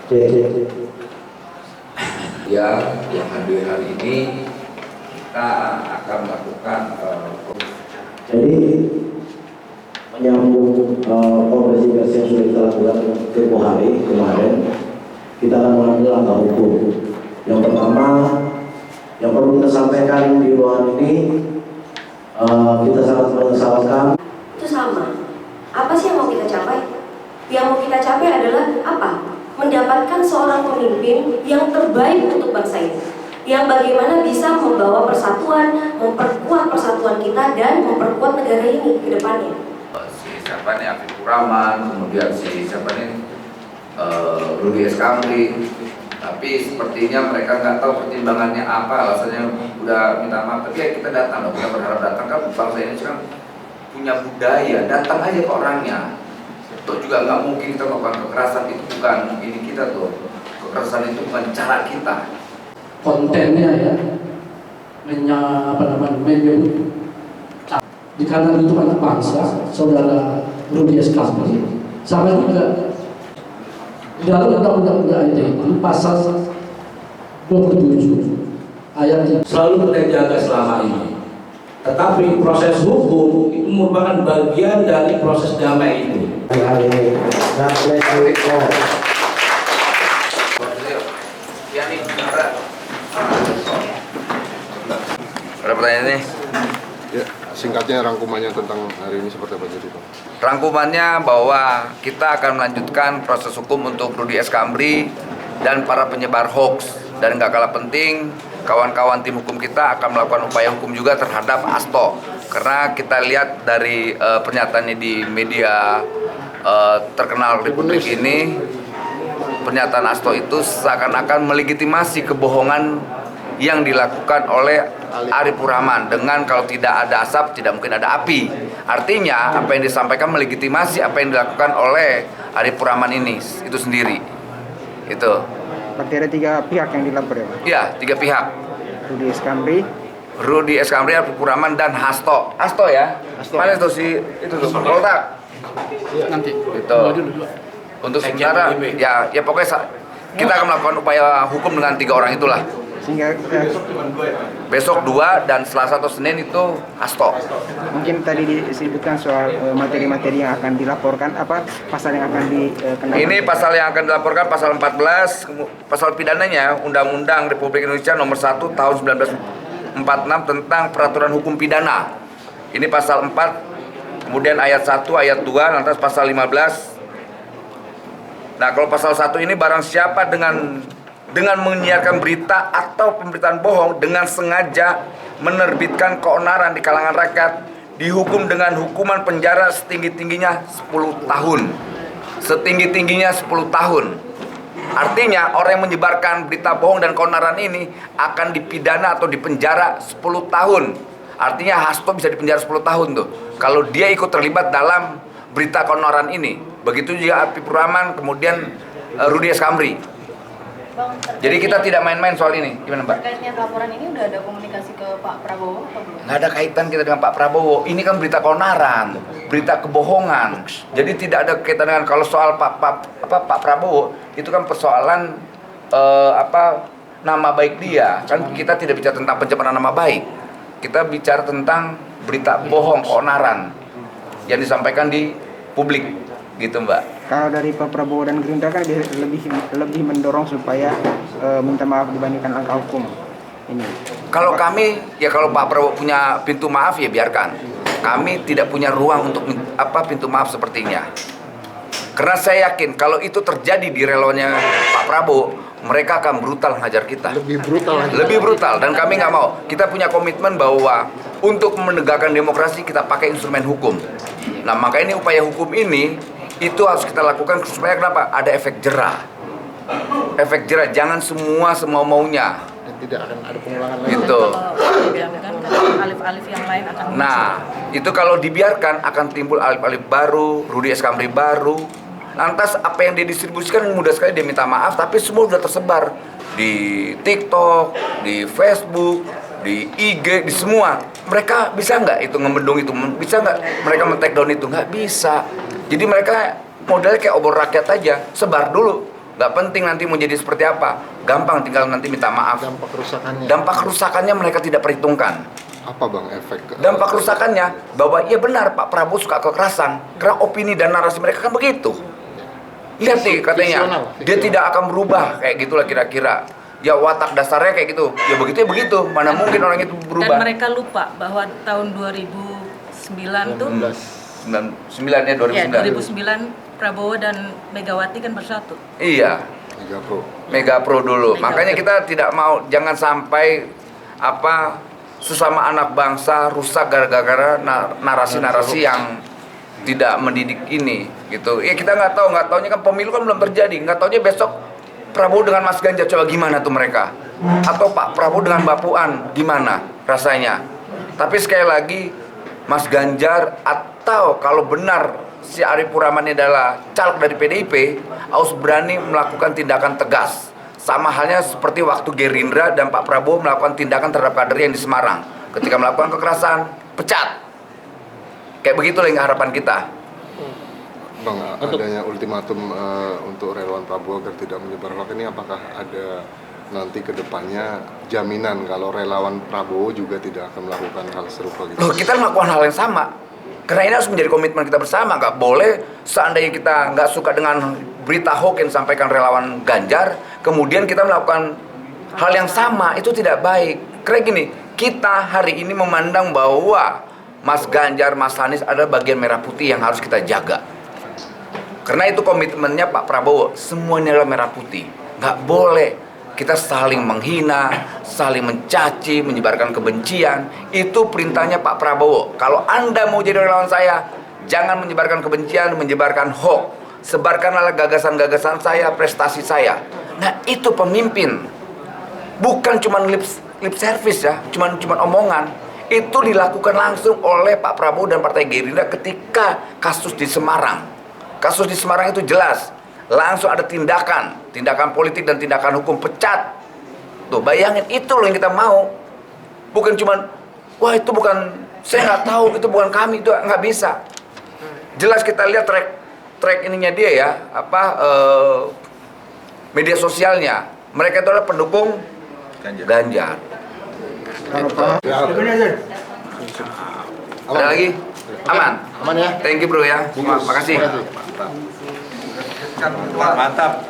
Yang hadir hari ini kita akan melakukan jadi menyambung konferensi yang sudah kita lakukan tempoh hari kemarin, kita akan mengambil langkah hukum. Yang pertama yang perlu kita sampaikan di ruangan ini, kita sangat menyesalkan. Itu sama. Apa sih yang mau kita capai? Yang mau kita capai adalah apa? Mendapatkan seorang pemimpin yang terbaik untuk bangsa ini, yang bagaimana bisa membawa persatuan, memperkuat persatuan kita dan memperkuat negara ini ke depannya. Siapa nih Afifur Rahman, kemudian siapa nih Rudy Eskamri, tapi sepertinya mereka nggak tahu pertimbangannya apa, alasannya udah minta maaf, tapi ya kita datang, kita berharap datang, kan bangsa ini kan punya budaya, datang aja ke orangnya. Toh juga nggak mungkin kita melakukan kekerasan, itu bukan ini kita tuh, kekerasan itu bukan cara kita. Kontennya ya, media di kanan itu anak bangsa, saudara Rudy Eskamri, sama juga dalam undang-undang ITE itu pasal 27 ayat 3 selalu kita jaga selama ini. Tetapi proses hukum itu merupakan bagian dari proses damai itu. Ada pertanyaan nih? Ya, singkatnya rangkumannya tentang hari ini seperti apa jadi Pak? Rangkumannya bahwa kita akan melanjutkan proses hukum untuk Rudy Eskamri dan para penyebar hoax, dan nggak kalah penting kawan-kawan tim hukum kita akan melakukan upaya hukum juga terhadap Asto, karena kita lihat dari pernyataannya di media terkenal Republik ini, pernyataan Asto itu seakan-akan melegitimasi kebohongan yang dilakukan oleh Arifur Rahman dengan kalau tidak ada asap tidak mungkin ada api. Artinya apa yang disampaikan melegitimasi apa yang dilakukan oleh Arifur Rahman ini itu sendiri. Itu. Berarti ada 3 pihak yang dilapor ya Pak? Iya, 3 pihak. Rudy Eskamri, Arifur Rahman dan Hasto. Hasto ya? Hasto. Mana itu si itu tuh Poltak? nanti Itu. Untuk sementara ya pokoknya kita akan melakukan upaya hukum dengan 3 orang itulah. sehingga Besok 2 dan Selasa atau Senin itu Hasto. mungkin tadi disebutkan soal materi-materi yang akan dilaporkan, apa pasal yang akan dikenakan? Ini pasal yang akan dilaporkan pasal 14, pasal pidananya Undang-Undang Republik Indonesia nomor 1 tahun 1946 tentang peraturan hukum pidana. Ini pasal 4, kemudian ayat 1, ayat 2, lantas pasal 15. Nah, kalau pasal 1 ini barang siapa dengan menyiarkan berita atau pemberitaan bohong dengan sengaja menerbitkan keonaran di kalangan rakyat dihukum dengan hukuman penjara setinggi-tingginya 10 tahun. Setinggi-tingginya 10 tahun. Artinya orang yang menyebarkan berita bohong dan keonaran ini akan dipidana atau dipenjara 10 tahun. Artinya Hasto bisa dipenjara 10 tahun tuh kalau dia ikut terlibat dalam berita keonaran ini. Begitu juga Arifur Rahman, kemudian Rudy Eskamri. Jadi kita tidak main-main soal ini. Gimana Mbak? Terkaitnya laporan ini udah ada komunikasi ke Pak Prabowo atau belum? Nggak ada kaitan kita dengan Pak Prabowo. Ini kan berita keonaran, berita kebohongan. Jadi tidak ada kaitan dengan kalau soal Pak Prabowo itu kan persoalan nama baik dia. Kan kita tidak bicara tentang pencemaran nama baik. Kita bicara tentang berita bohong, keonaran yang disampaikan di publik, gitu Mbak. Kalau dari Pak Prabowo dan Gerindra kan dia lebih mendorong supaya minta maaf dibandingkan langkah hukum ini. Kalau kami ya kalau Pak Prabowo punya pintu maaf ya biarkan. Kami tidak punya ruang untuk pintu maaf sepertinya. Karena saya yakin kalau itu terjadi di relawannya Pak Prabowo, mereka akan brutal menghajar kita. Lebih brutal dan kami nggak mau. Kita punya komitmen bahwa untuk menegakkan demokrasi kita pakai instrumen hukum. Nah, maka ini upaya hukum ini itu harus kita lakukan supaya kenapa? Ada efek jerah. Efek jerah, jangan semua semau-maunya. Dan tidak akan ada pengulangan lagi. Gitu. Dibiarkan alif-alif yang lain akan muncul. Nah, itu kalau dibiarkan akan timbul alif-alif baru, Rudy Eskamri baru. Lantas apa yang dia distribusikan mudah sekali dia minta maaf, tapi semua sudah tersebar di TikTok, di Facebook, di IG, di semua. Mereka bisa nggak itu ngebendung itu? Bisa nggak mereka men-take down itu? Nggak bisa. Jadi mereka modelnya kayak obor rakyat aja, sebar dulu. Nggak penting nanti mau jadi seperti apa, gampang tinggal nanti minta maaf. Dampak kerusakannya mereka tidak perhitungkan. Apa bang efek? Dampak kerusakannya bahwa iya benar Pak Prabowo suka kekerasan, karena opini dan narasi mereka kan begitu. Lihat nih katanya, dia tidak akan berubah kayak gitulah kira-kira. Ya watak dasarnya kayak gitu, ya begitu, mana mungkin orang itu berubah. Dan mereka lupa bahwa tahun 2009 tuh 9 ya 2009. ya 2009 Prabowo dan Megawati kan bersatu. Iya. Mega Pro dulu. Makanya kita tidak mau, jangan sampai sesama anak bangsa rusak gara-gara narasi-narasi yang tidak mendidik ini gitu. Ya kita nggak taunya kan pemilu kan belum terjadi, nggak taunya besok Prabowo dengan Mas Ganjar, coba gimana tuh mereka, atau Pak Prabowo dengan Mbak Puan gimana rasanya. Tapi sekali lagi Mas Ganjar, atau kalau benar si Arief Purama ini adalah caleg dari PDIP, harus berani melakukan tindakan tegas. Sama halnya seperti waktu Gerindra dan Pak Prabowo melakukan tindakan terhadap kader yang di Semarang. Ketika melakukan kekerasan, pecat. Kayak begitulah yang harapan kita. Bang, adanya ultimatum untuk relawan Prabowo agar tidak menyebar hoax ini, apakah ada nanti ke depannya jaminan kalau relawan Prabowo juga tidak akan melakukan hal serupa gitu? Loh, kita melakukan hal yang sama. Karena ini harus menjadi komitmen kita bersama. Nggak boleh seandainya kita nggak suka dengan berita hoax yang disampaikan relawan Ganjar, kemudian kita melakukan hal yang sama, itu tidak baik. Karena gini, kita hari ini memandang bahwa Mas Ganjar, Mas Anies adalah bagian merah putih yang harus kita jaga. Karena itu komitmennya Pak Prabowo, semuanya adalah merah putih. Nggak boleh kita saling menghina, saling mencaci, menyebarkan kebencian. Itu perintahnya Pak Prabowo. Kalau Anda mau jadi relawan saya, jangan menyebarkan kebencian, menyebarkan hoax. Sebarkanlah gagasan-gagasan saya, prestasi saya. Nah, itu pemimpin. Bukan cuma lip service ya, cuma omongan. Itu dilakukan langsung oleh Pak Prabowo dan Partai Gerindra ketika kasus di Semarang. Kasus di Semarang itu jelas. Langsung ada tindakan politik dan tindakan hukum, pecat. Tuh bayangin, itu loh yang kita mau. Bukan cuman, wah itu bukan, saya nggak tahu, itu bukan kami, itu nggak bisa. Jelas kita lihat track ininya dia ya, media sosialnya. Mereka itu adalah pendukung Ganjar. Ada lagi? Aman? Aman ya? Thank you bro ya. Makasih. Mantap.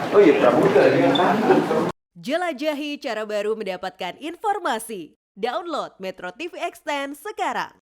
Oh iya, Prabowo juga lagi. Jelajahi cara baru mendapatkan informasi. Download Metro TV Extend sekarang.